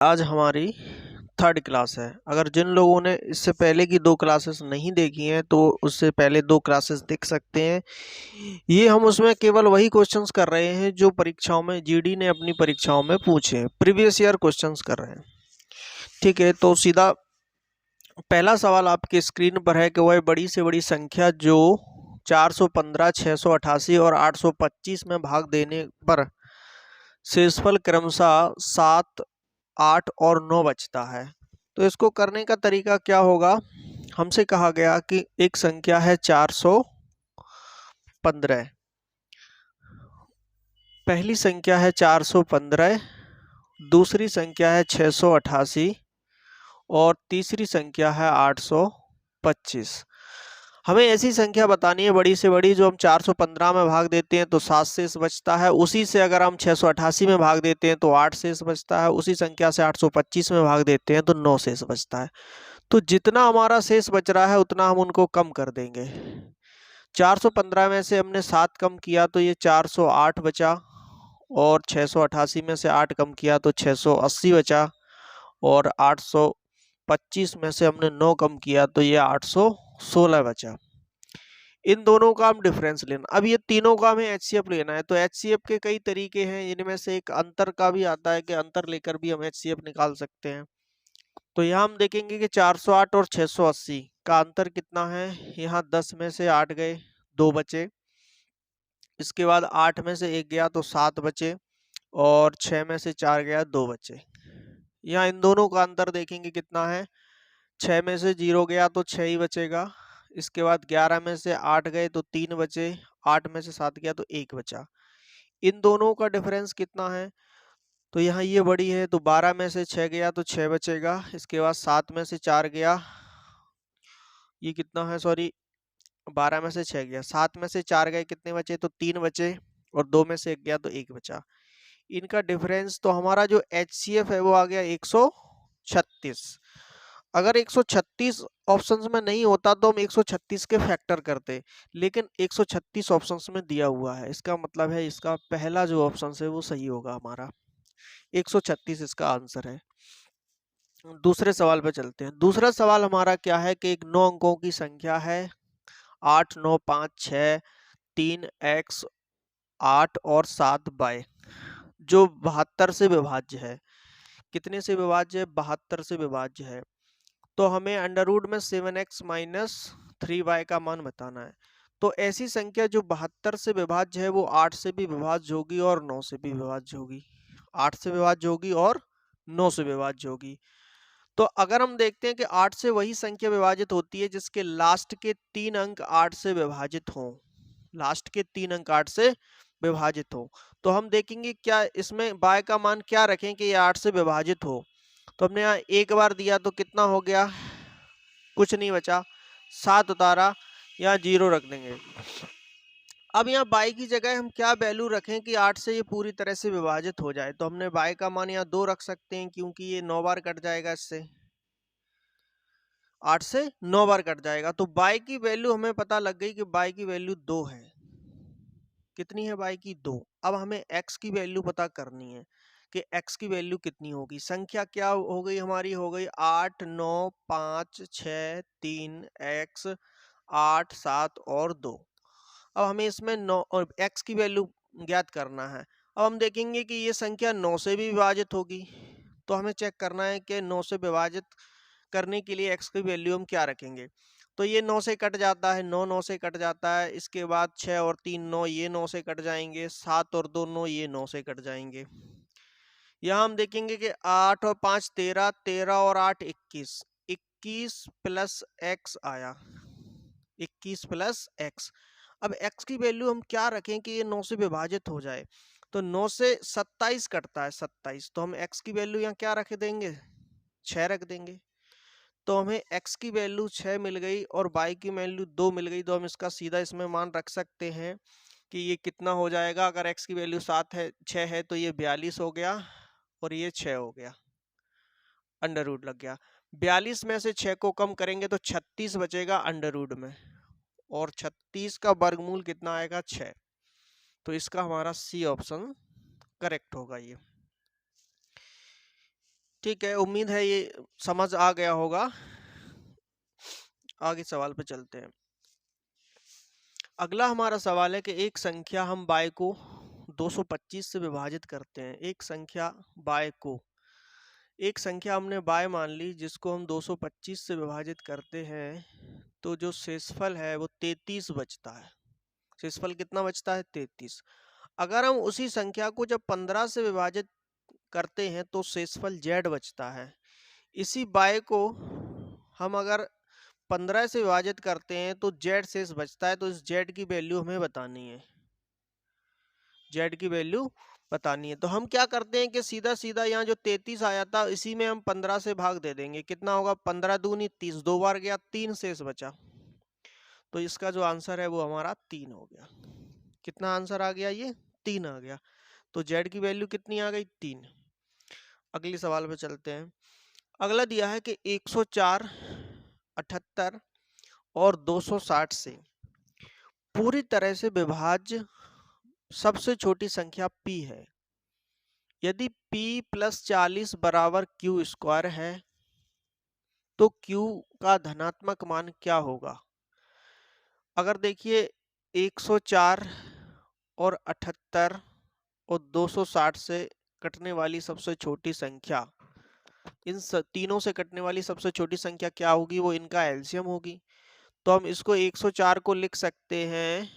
आज हमारी third class है। अगर जिन लोगों ने इससे पहले की 2 क्लासेस नहीं देखी हैं तो उससे पहले 2 क्लासेस देख सकते हैं। ये हम उसमें केवल वही क्वेश्चंस कर रहे हैं जो परीक्षाओं में जीडी ने अपनी परीक्षाओं में पूछे, प्रीवियस ईयर क्वेश्चंस कर रहे हैं। ठीक है, तो सीधा पहला सवाल आपके स्क्रीन पर है कि वह बड़ी से बड़ी संख्या जो 415, 688 और 825 में भाग देने पर शेषफल क्रमशः 7, 8 और 9 बचता है। तो इसको करने का तरीका क्या होगा? हमसे कहा गया कि एक संख्या है 415, पहली संख्या है 415, दूसरी संख्या है 688 और तीसरी संख्या है 825। हमें ऐसी संख्या बतानी है बड़ी से बड़ी जो हम 415 में भाग देते हैं तो 7 शेष बचता है, उसी से अगर हम 688 में भाग देते हैं तो 8 शेष बचता है, उसी संख्या से 825 में भाग देते हैं तो 9 शेष बचता है। तो जितना हमारा शेष बच रहा है उतना हम उनको कम कर देंगे। 415 में से हमने 7 कम किया तो ये 408 बचा, और 688 में से 8 कम किया तो 680 बचा, और 825 में से हमने 9 कम किया तो ये 816 बचा। इन दोनों का हम डिफरेंस लेना। अब ये तीनों का हमें एचसीएफ लेना है। तो एचसीएफ के कई तरीके हैं, इनमें से एक अंतर का भी आता है कि अंतर लेकर भी हम एचसीएफ निकाल सकते हैं। तो यहाँ हम देखेंगे कि 408 और 680 का अंतर कितना है। यहाँ 10 में से 8 गए, 2 बचे। इसके बाद 8 में से 1 गया तो 7 बचे, और 6 में से 4 गया 2 बचे। यहाँ इन दोनों का अंतर देखेंगे कितना है। 6 में से 0 गया तो 6 ही बचेगा। इसके बाद 11 में से 8 गए तो 3 बचे, 8 में से 7 गया तो 1 बचा। इन दोनों का डिफरेंस कितना है? तो यहाँ ये बड़ी है तो 12 में से 6 गया तो 6 बचेगा। इसके बाद 7 में से 4 गया, ये कितना है, सॉरी 12 में से 6 गया, 7 में से 4 गए, कितने बचे? तो 3 बचे, और 2 में से 1 गया तो 1 बचा। इनका डिफरेंस, तो हमारा जो एचसीएफ है वो आ गया 136। अगर 136 ऑप्शंस में नहीं होता तो हम 136 के फैक्टर करते, लेकिन 136 ऑप्शंस में दिया हुआ है, इसका मतलब है इसका पहला जो ऑप्शन है वो सही होगा हमारा। 136 इसका आंसर है। दूसरे सवाल पे चलते हैं। दूसरा सवाल हमारा क्या है कि एक 9 अंकों की संख्या है 8, 9, 5, 6, 3x, 8 और 7 बाय, जो 72 से विभाज्य है। कितने से विभाज्य है? 72 से विभाज्य है। तो हमें अंडर रूट में 7x माइनस 3y का मान बताना है। तो ऐसी संख्या जो 72 से विभाज्य है वो 8 से भी विभाज्य होगी और 9 से भी विभाज्य होगी। 8 से विभाज्य होगी और 9 से विभाज्य होगी। तो अगर हम देखते हैं कि 8 से वही संख्या विभाजित होती है जिसके लास्ट के 3 अंक 8 से विभाजित हों, लास्ट के 3 अंक 8 से विभाजित हो, तो हम देखेंगे क्या इसमें बाय का मान क्या रखें कि ये 8 से विभाजित हो। तो हमने यहाँ एक बार दिया तो कितना हो गया, कुछ नहीं बचा, 7 उतारा, यहाँ 0 रख देंगे। अब यहाँ बाई की जगह हम क्या वैल्यू रखें कि 8 से ये पूरी तरह से विभाजित हो जाए। तो हमने बाई का मान यहाँ 2 रख सकते हैं, क्योंकि ये 9 बार कट जाएगा, इससे 8 से 9 बार कट जाएगा। तो बाई की वैल्यू हमें पता लग गई कि बाई की वैल्यू 2 है। कितनी है बाई की? 2। अब हमें x की वैल्यू पता करनी है कि x की वैल्यू कितनी होगी। संख्या क्या हो गई हमारी? हो गई 8, 9, 5, 6, 3, x, 8, 7 और 2। अब हमें इसमें 9 और x की वैल्यू ज्ञात करना है। अब हम देखेंगे कि ये संख्या 9 से भी विभाजित होगी, तो हमें चेक करना है कि 9 से विभाजित करने के लिए x की वैल्यू हम क्या रखेंगे। तो ये 9 से कट जाता है, 9 9 से कट जाता है। इसके बाद 6 और 3 9, ये 9 से कट जाएंगे। 7 और 2 9, ये 9 से कट जाएंगे। यहाँ हम देखेंगे कि 8 और 5 13, 13 और 8 21, 21 प्लस x आया, 21 प्लस x। अब x की वैल्यू हम क्या रखें कि ये 9 से विभाजित हो जाए। तो 9 से 27 कटता है, 27, तो हम x की वैल्यू यहाँ क्या रख देंगे? 6 रख देंगे। तो हमें x की वैल्यू 6 मिल गई और y की वैल्यू 2 मिल गई। तो हम इसका सीधा इसमें मान रख सकते हैं कि ये कितना हो जाएगा। अगर x की वैल्यू 7 है, 6 है, तो ये 42 हो गया और ये 6 हो गया, अंडर रूट लग गया। 42 में से 6 को कम करेंगे तो 36 बचेगा अंडर रूट में, और 36 का वर्गमूल कितना आएगा? 6। तो इसका हमारा सी ऑप्शन करेक्ट होगा। ये ठीक है, उम्मीद है ये समझ आ गया होगा। आगे सवाल पे चलते हैं। अगला हमारा सवाल है कि एक संख्या हम बाय को 225 से विभाजित करते हैं। एक संख्या बाय को, एक संख्या हमने बाय मान ली जिसको हम 225 से विभाजित करते हैं, तो जो शेषफल है वो 33 बचता है। शेषफल कितना बचता है? 33। अगर हम उसी संख्या को जब 15 से विभाजित करते हैं तो शेषफल z बचता है। इसी बाय को हम अगर 15 से विभाजित करते हैं तो z शेष बचता है, तो इस z की वैल्यू हमें बतानी है। z की वैल्यू बतानी है, तो हम क्या करते हैं कि सीधा सीधा यहाँ जो 33 आया था इसी में हम 15 से भाग दे देंगे। कितना होगा? 15 दूनी 30, 2 बार गया, 3 शेष बचा। तो इसका जो आंसर है वो हमारा 3 हो गया। कितना आंसर आ गया? ये 3 आ गया। तो z की वैल्यू कितनी आ गई? 3। अगले सवाल पे चलते हैं। अगला दिया है कि 104, 78 और 260 से पूरी तरह से विभाज्य सबसे छोटी संख्या p है। यदि p + 40 बराबर q स्क्वायर है तो q का धनात्मक मान क्या होगा? अगर देखिए 104 और 78 और 260 से कटने वाली सबसे छोटी संख्या, इन तीनों से कटने वाली सबसे छोटी संख्या क्या होगी? वो इनका एलसीएम होगी। तो हम इसको 104 को लिख सकते हैं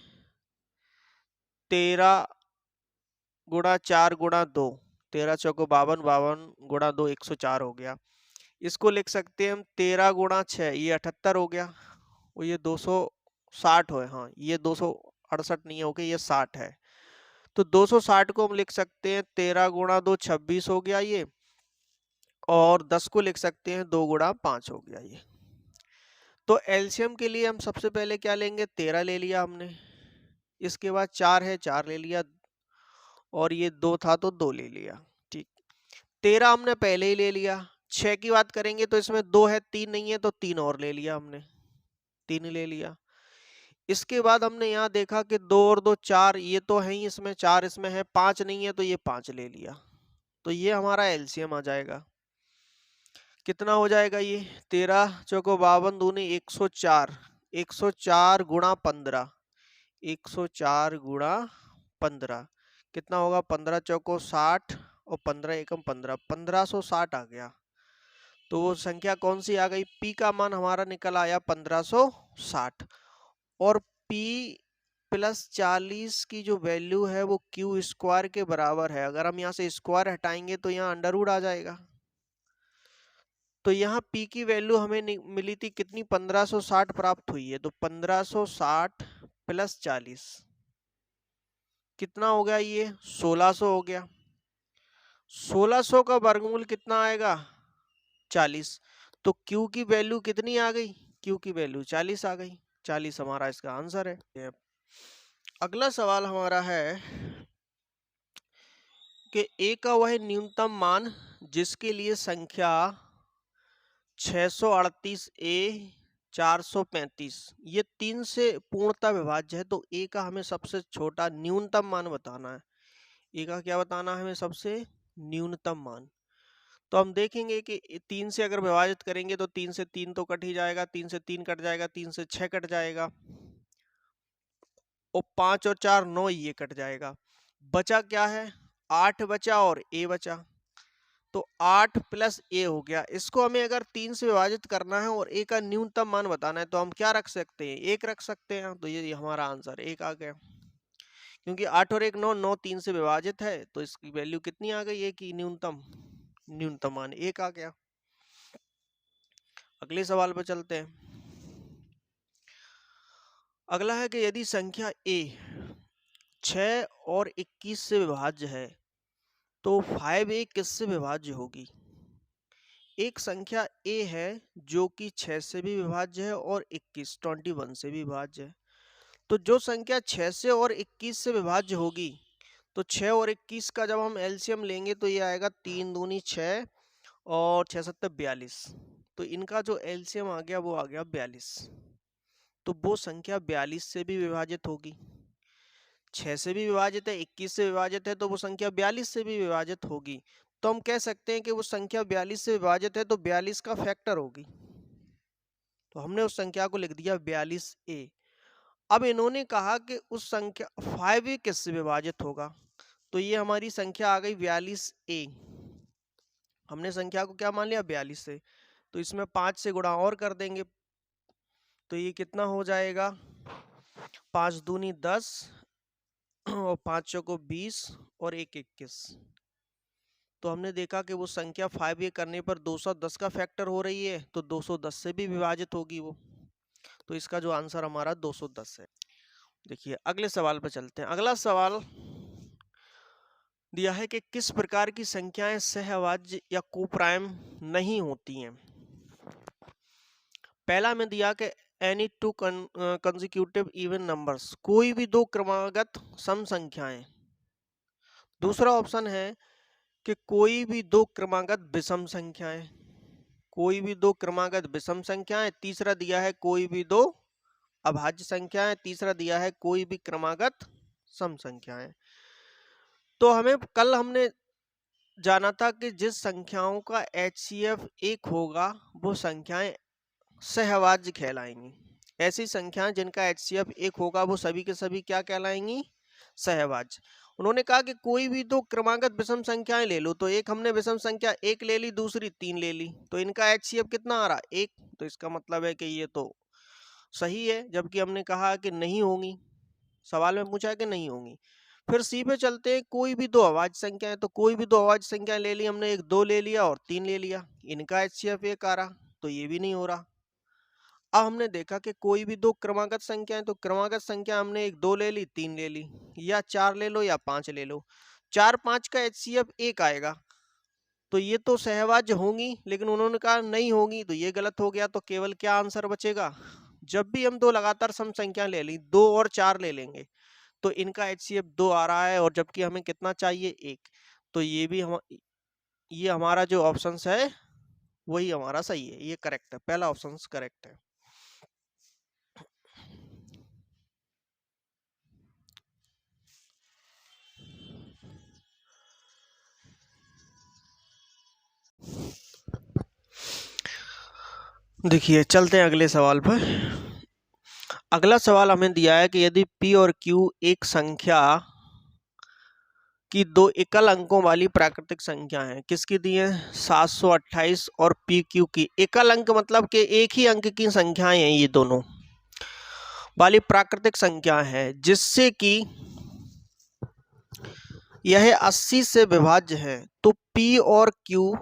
13 गुणा 4 गुणा 2, 13 चौको 52, 52 गुणा 2 104 हो गया। इसको लिख सकते हैं हम 13 गुणा 6, ये 78 हो गया, और ये 260 हो, हाँ ये 268 नहीं हो गया, ये 60 है। तो 260 को हम लिख सकते हैं 13 गुणा 2 26 हो गया ये, और 10 को लिख सकते हैं 2 गुणा 5 हो गया ये। तो एलसीएम के लिए हम सबसे पहले क्या लेंगे? 13 ले लिया हमने, इसके बाद 4 है 4 ले लिया, और ये 2 था तो 2 ले लिया। ठीक, 13 हमने पहले ही ले लिया। 6 की बात करेंगे तो इसमें 2 है 3 नहीं है, तो 3 और ले लिया हमने, 3 ले लिया। इसके बाद हमने यहाँ देखा कि 2 और 2 4, ये तो है ही इसमें, 4 इसमें है, 5 नहीं है तो ये 5 ले लिया। तो ये हमारा एलसीएम आ जाएगा। कितना हो जाएगा ये? 13 चौको 52 दूनी 104, 104 गुणा 15, 104 गुणा 15 कितना होगा? 15 चौको 60 और 15 एकम 15, 1560 आ गया। तो वो संख्या कौन सी आ गई? p का मान हमारा निकल आया 1560, और p + 40 की जो वैल्यू है वो q स्क्वायर के बराबर है। अगर हम यहाँ से स्क्वायर हटाएंगे तो यहाँ अंडरवुड आ जाएगा। तो यहाँ p की वैल्यू हमें मिली थी कितनी? 1560 प्राप्त हुई है। तो 1560 + 40 कितना हो गया? ये 1600 हो गया। 1600 का वर्गमूल कितना आएगा? 40। तो q की वैल्यू कितनी आ गई? q की वैल्यू 40 आ गई। 40 हमारा इसका आंसर है। अगला सवाल हमारा है कि a का वह न्यूनतम मान जिसके लिए संख्या 638a 435 ये 3 से पूर्णतः विभाज्य है, तो a का हमें सबसे छोटा न्यूनतम मान बताना है। a का क्या बताना है हमें? सबसे न्यूनतम मान। तो हम देखेंगे कि 3 से अगर विभाजित करेंगे तो 3 से 3 तो कट ही जाएगा, 3 से 3 कट जाएगा, 3 से 6 कट जाएगा, और 5 और 4 9, ये कट जाएगा। बचा क्या है? 8 बचा और a बचा, तो 8 + a हो गया। इसको हमें अगर 3 से विभाजित करना है और a का न्यूनतम मान बताना है तो हम क्या रख सकते हैं? 1 रख सकते हैं। तो ये हमारा आंसर 1 आ गया, क्योंकि 8 और 1 9, 9 3 से विभाजित है, तो इसकी वैल्यू कितनी आ गई? 1 की न्यूनतम मान 1 आ गया। अगले सवाल पर चलते हैं। अगला है कि यदि संख्या a 6 और 21 से विभाज्य है तो 5a किससे विभाज्य होगी? एक संख्या a है जो कि 6 से भी विभाज्य है और 21 से भी विभाज्य है। तो जो संख्या 6 से और 21 से विभाज्य होगी, तो 6 और 21 का जब हम एलसीएम लेंगे तो ये आएगा 3 दूनी 6 और 6 7 42। तो इनका जो एलसीएम आ गया वो आ गया 42। तो वो संख्या 42 से भी विभाजित होगी। 6 से भी विभाजित है, 21 से विभाजित है, तो वो संख्या 42 से भी विभाजित होगी। तो हम कह सकते हैं कि वो संख्या 42 से विभाजित है तो 42 का फैक्टर होगी। तो हमने उस संख्या को लिख दिया 42A। अब इन्होंने कहा कि उस संख्या 5A किससे विभाजित होगा, तो ये हमारी संख्या आ गई 42A। हमने संख्या को क्या मान लिया 42 से, तो इसमें 5 से गुणा और कर देंगे तो ये कितना हो जाएगा 5 दूनी 10 और 5 चौको 20 और 1 21। तो हमने देखा कि वो संख्या 5A करने पर 210 का फैक्टर हो रही है तो 210 से भी विभाजित होगी वो। तो इसका जो आंसर हमारा 210 है। देखिए अगले सवाल पर चलते हैं। अगला सवाल दिया है कि किस प्रकार की संख्याएं सहअभाज्य या कोप्राइम नहीं होती हैं। पहला में दिया कि any two consecutive even numbers, कोई भी दो क्रमागत सम संख्याएं। दूसरा ऑप्शन है कि कोई भी दो क्रमागत विषम संख्याएं, कोई भी दो क्रमागत विषम संख्याएं। तीसरा दिया है कोई भी दो अभाज्य संख्याएं। तीसरा दिया है कोई भी क्रमागत सम संख्याएं। तो कल हमने जाना था कि जिस संख्याओं का HCF 1 होगा वो संख्याएं सहअभाज्य कहलाएंगी। ऐसी संख्याएं जिनका HCF 1 होगा वो सभी के सभी क्या कहलाएंगी, सहअभाज्य। उन्होंने कहा कि कोई भी दो क्रमागत विषम संख्याएं ले लो, तो एक हमने विषम संख्या 1 ले ली, दूसरी 3 ले ली, तो इनका HCF कितना आ रहा 1। तो इसका मतलब है कि ये तो सही है, जबकि हमने कहा कि नहीं होंगी, सवाल में पूछा है कि नहीं होंगी। फिर सी पे चलते हैं, कोई भी दो अभाज्य संख्याएं, तो कोई भी दो अभाज्य संख्याएं ले ली हमने, एक 2 ले लिया और 3 ले लिया, इनका HCF 1 आ रहा, तो ये भी नहीं हो रहा। अब हमने देखा कि कोई भी दो क्रमागत संख्याएं, तो क्रमागत संख्या हमने एक 2 ले ली, 3 ले ली, या 4 ले लो या 5 ले लो। 4 5 का HCF 1 आएगा, तो ये तो सहअभाज्य होंगी, लेकिन उन्होंने कहा नहीं होगी, तो ये गलत हो गया। तो केवल क्या आंसर बचेगा, जब भी हम दो लगातार सम संख्या ले ली, 2 और 4 ले लेंगे, तो इनका HCF 2 आ रहा है, और जबकि हमें कितना चाहिए 1। तो ये हमारा जो ऑप्शन है वही हमारा सही है, ये करेक्ट है, पहला ऑप्शन करेक्ट है। देखिए चलते हैं अगले सवाल पर। अगला सवाल हमें दिया है कि यदि P और Q एक संख्या की दो एकल अंकों वाली प्राकृतिक संख्या है, किसकी दी है 728 और PQ की एकल अंक मतलब कि एक ही अंक की संख्याएं हैं, ये दोनों वाली प्राकृतिक संख्या है, जिससे कि यह 80 से विभाज्य है, तो P और Q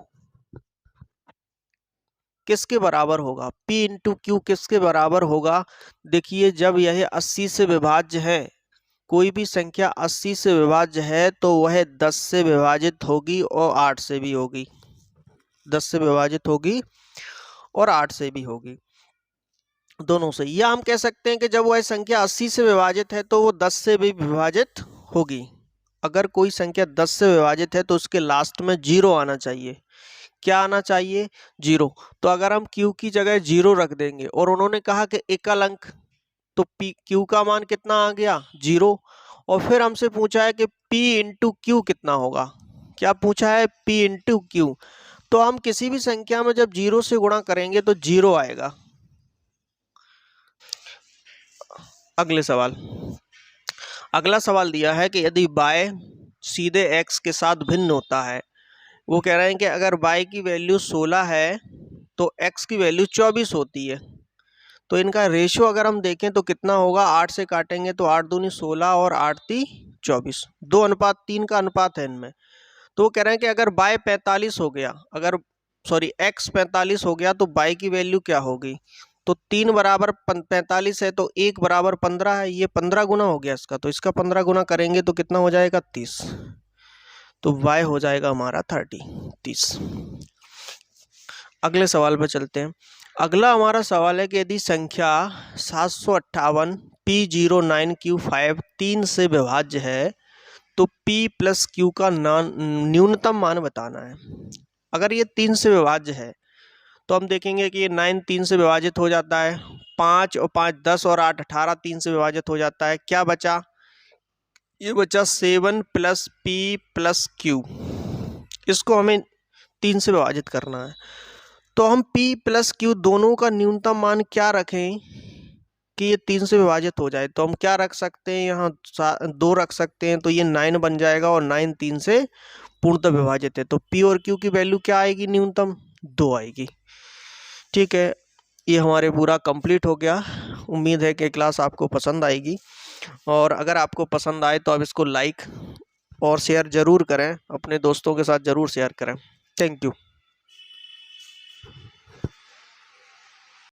किसके बराबर होगा, P इंटू Q किसके बराबर होगा। देखिए जब यह 80 से विभाज्य है, कोई भी संख्या 80 से विभाज्य है तो वह 10 से विभाजित होगी और 8 से भी होगी, 10 से विभाजित होगी और 8 से भी होगी, दोनों से। या हम कह सकते हैं कि जब वह संख्या 80 से विभाजित है तो वो 10 से भी विभाजित होगी। अगर कोई संख्या 10 से विभाजित है तो उसके लास्ट में 0 आना चाहिए। क्या आना चाहिए, 0। तो अगर हम Q की जगह 0 रख देंगे, और उन्होंने कहा कि एकल अंक, तो Q का मान कितना आ गया 0। और फिर हमसे पूछा है कि P इंटू Q कितना होगा, क्या पूछा है P इंटू Q। तो हम किसी भी संख्या में जब 0 से गुणा करेंगे तो 0 आएगा। अगले सवाल, अगला सवाल दिया है कि यदि y सीधे x के साथ भिन्न होता है, वो कह रहे हैं कि अगर y की वैल्यू 16 है तो x की वैल्यू 24 होती है, तो इनका रेशियो अगर हम देखें तो कितना होगा, 8 से काटेंगे तो 8 दूनी 16 और 8 ती 24, 2:3 का अनुपात है इनमें। तो वो कह रहे हैं कि अगर y 45 हो गया, x 45 हो गया तो y की वैल्यू क्या होगी। तो 3 बराबर 45 है तो 1 बराबर 15 है, ये 15 गुना हो गया इसका, तो इसका 15 गुना करेंगे तो कितना हो जाएगा 30। तो y हो जाएगा हमारा 30। अगले सवाल पर चलते हैं। अगला हमारा सवाल है कि यदि संख्या 758 P09Q5 3 से विभाज्य है तो P प्लस Q का न्यूनतम मान बताना है। अगर ये 3 से विभाज्य है तो हम देखेंगे कि ये 9 3 से विभाजित हो जाता है, 5 और 5 10 और 8 18 3 से विभाजित हो जाता है। क्या बचा, ये बचा 7 प्लस P प्लस Q, इसको हमें 3 से विभाजित करना है। तो हम P प्लस Q दोनों का न्यूनतम मान क्या रखें कि ये 3 से विभाजित हो जाए? तो हम क्या रख सकते हैं, यहाँ 2 रख सकते हैं, तो ये 9 बन जाएगा और 9 3 से पूर्णतः विभाजित है। तो P और Q की वैल्यू क्या आएगी? न्यूनतम 2 आएगी। ठीक है, ये हमारे पूरा कंप्लीट हो गया। उम्मीद है कि क्लास आपको पसंद आएगी, और अगर आपको पसंद आए तो आप इसको लाइक और शेयर ज़रूर करें, अपने दोस्तों के साथ ज़रूर शेयर करें। Thank you.